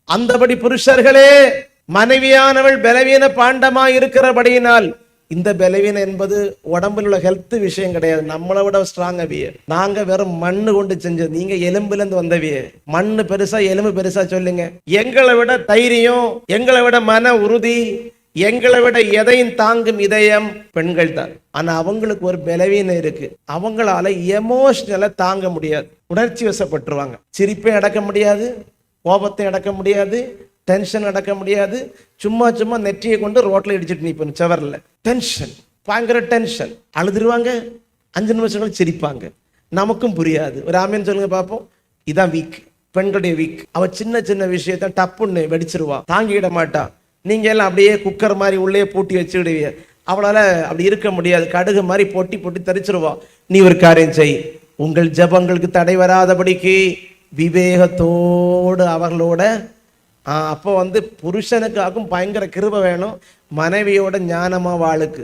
அந்தபடி புருஷர்களே, மனைவியானவள் பலவீன பாண்டமாய் இருக்கிறபடியினால், இந்த பலவீனம் என்பது உடம்புல உள்ள ஹெல்த் விஷயம் கிடையாது. நம்மளை விட ஸ்ட்ராங் அவிய. நாங்க வெறும் மண்ணு கொண்டு செஞ்சது, நீங்க எலும்புல இருந்து வந்தவிய. மண்ணு பெருசா எலும்பு பெருசா சொல்லுங்க. எங்களை விட தைரியம், எங்களை விட மன உறுதி, எங்களை விட எதையும் தாங்கும் இதயம் பெண்கள் தான். ஆனா அவங்களுக்கு ஒரு பலவீனம் இருக்கு. அவங்களால எமோஷனலா தாங்க முடியாது, உணர்ச்சி வசப்பட்டுருவாங்க. சிரிப்பை அடக்க முடியாது, கோபத்தை அடக்க முடியாது, டென்ஷன் அடக்க முடியாது. சும்மா சும்மா நெற்றியை கொண்டு ரோட்ல இடிச்சிட்டு நிற்போம் செவரில். டென்ஷன், பயங்கர டென்ஷன். அழுதுருவாங்க, 5 நிமிஷங்கள் சிரிப்பாங்க. நமக்கும் புரியாது. ஒரு ஆமீன் சொல்லுங்க பார்ப்போம். இதான் வீக், பெண்களுடைய வீக். அவ சின்ன சின்ன விஷயத்த டப்புன்னு வெடிச்சிருவா, தாங்கிட மாட்டா. நீங்க எல்லாம் அப்படியே குக்கர் மாதிரி உள்ளே பூட்டி வச்சுக்கிடுவீங்க. அவளால அப்படி இருக்க முடியாது. கடுகு மாதிரி பொட்டி பொட்டி தரிச்சிருவா. நீ ஒரு காரியம் செய், உங்கள் ஜபங்களுக்கு தடை வராதபடிக்கு விவேகத்தோடு அவர்களோட. அப்போ புருஷனுக்காகவும் பயங்கர கிருபை வேணும், மனைவியோட ஞானமா வாழுக்கு.